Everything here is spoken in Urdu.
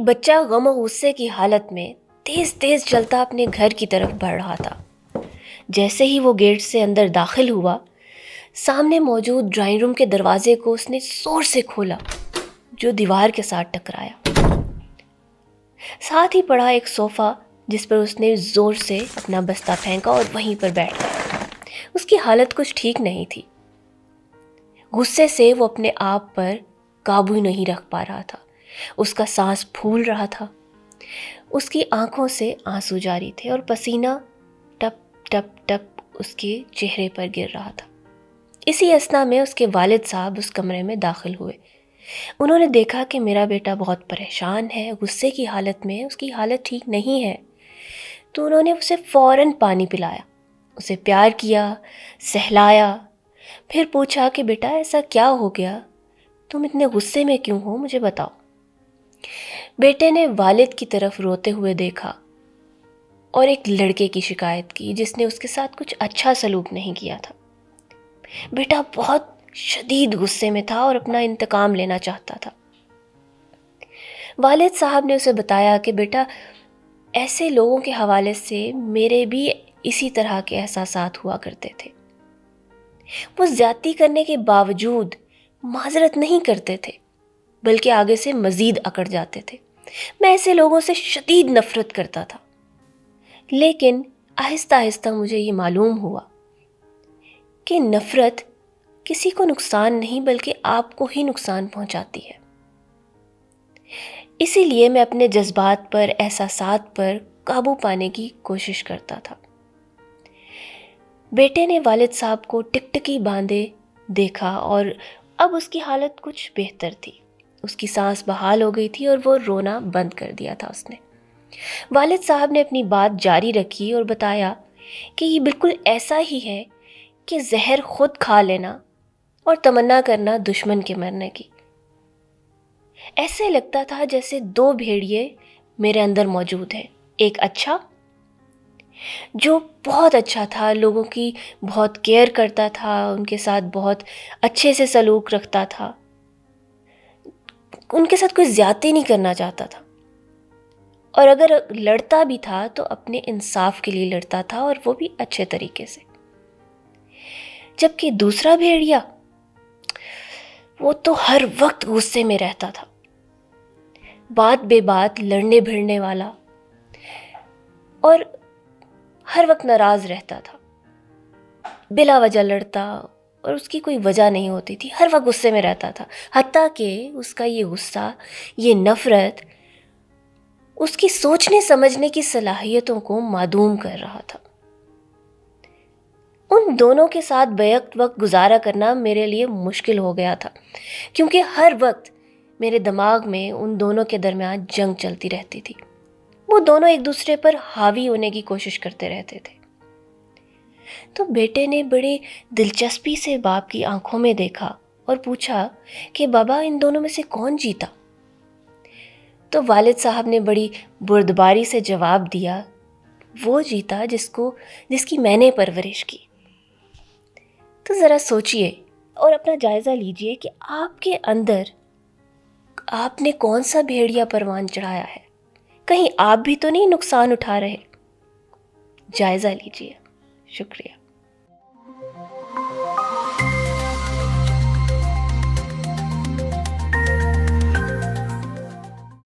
بچہ غم و غصے کی حالت میں تیز تیز چلتا اپنے گھر کی طرف بڑھ رہا تھا۔ جیسے ہی وہ گیٹ سے اندر داخل ہوا، سامنے موجود ڈرائنگ روم کے دروازے کو اس نے زور سے کھولا، جو دیوار کے ساتھ ٹکرایا۔ ساتھ ہی پڑا ایک صوفہ جس پر اس نے زور سے اپنا بستہ پھینکا اور وہیں پر بیٹھ گیا۔ اس کی حالت کچھ ٹھیک نہیں تھی۔ غصے سے وہ اپنے آپ پر قابو نہیں رکھ پا رہا تھا۔ اس کا سانس پھول رہا تھا، اس کی آنکھوں سے آنسو جاری تھے اور پسینہ ٹپ ٹپ ٹپ اس کے چہرے پر گر رہا تھا۔ اسی اثنا میں اس کے والد صاحب اس کمرے میں داخل ہوئے۔ انہوں نے دیکھا کہ میرا بیٹا بہت پریشان ہے، غصے کی حالت میں، اس کی حالت ٹھیک نہیں ہے، تو انہوں نے اسے فوراً پانی پلایا، اسے پیار کیا، سہلایا، پھر پوچھا کہ بیٹا ایسا کیا ہو گیا، تم اتنے غصے میں کیوں ہو، مجھے بتاؤ۔ بیٹے نے والد کی طرف روتے ہوئے دیکھا اور ایک لڑکے کی شکایت کی جس نے اس کے ساتھ کچھ اچھا سلوک نہیں کیا تھا۔ بیٹا بہت شدید غصے میں تھا اور اپنا انتقام لینا چاہتا تھا۔ والد صاحب نے اسے بتایا کہ بیٹا ایسے لوگوں کے حوالے سے میرے بھی اسی طرح کے احساسات ہوا کرتے تھے۔ وہ زیادتی کرنے کے باوجود معذرت نہیں کرتے تھے، بلکہ آگے سے مزید اکڑ جاتے تھے۔ میں ایسے لوگوں سے شدید نفرت کرتا تھا، لیکن آہستہ آہستہ مجھے یہ معلوم ہوا کہ نفرت کسی کو نقصان نہیں بلکہ آپ کو ہی نقصان پہنچاتی ہے۔ اسی لیے میں اپنے جذبات پر، احساسات پر قابو پانے کی کوشش کرتا تھا۔ بیٹے نے والد صاحب کو ٹکٹکی باندھے دیکھا اور اب اس کی حالت کچھ بہتر تھی۔ اس کی سانس بحال ہو گئی تھی اور وہ رونا بند کر دیا تھا اس نے۔ والد صاحب نے اپنی بات جاری رکھی اور بتایا کہ یہ بالکل ایسا ہی ہے کہ زہر خود کھا لینا اور تمنا کرنا دشمن کے مرنے کی۔ ایسے لگتا تھا جیسے دو بھیڑیے میرے اندر موجود ہیں، ایک اچھا جو بہت اچھا تھا، لوگوں کی بہت کیئر کرتا تھا، ان کے ساتھ بہت اچھے سے سلوک رکھتا تھا، ان کے ساتھ کوئی زیادتی نہیں کرنا چاہتا تھا، اور اگر لڑتا بھی تھا تو اپنے انصاف کے لیے لڑتا تھا اور وہ بھی اچھے طریقے سے۔ جبکہ دوسرا بھیڑیا وہ تو ہر وقت غصے میں رہتا تھا، بات بے بات لڑنے بھڑنے والا اور ہر وقت ناراض رہتا تھا، بلا وجہ لڑتا اور اس کی کوئی وجہ نہیں ہوتی تھی، ہر وقت غصے میں رہتا تھا، حتیٰ کہ اس کا یہ غصہ، یہ نفرت اس کی سوچنے سمجھنے کی صلاحیتوں کو معدوم کر رہا تھا۔ ان دونوں کے ساتھ بیک وقت گزارا کرنا میرے لیے مشکل ہو گیا تھا، کیونکہ ہر وقت میرے دماغ میں ان دونوں کے درمیان جنگ چلتی رہتی تھی۔ وہ دونوں ایک دوسرے پر حاوی ہونے کی کوشش کرتے رہتے تھے۔ تو بیٹے نے بڑے دلچسپی سے باپ کی آنکھوں میں دیکھا اور پوچھا کہ بابا ان دونوں میں سے کون جیتا؟ تو والد صاحب نے بڑی بردباری سے جواب دیا، وہ جیتا جس کی میں نے پرورش کی۔ تو ذرا سوچئے اور اپنا جائزہ لیجئے کہ آپ کے اندر آپ نے کون سا بھیڑیا پروان چڑھایا ہے، کہیں آپ بھی تو نہیں نقصان اٹھا رہے؟ جائزہ لیجئے۔ شکریہ۔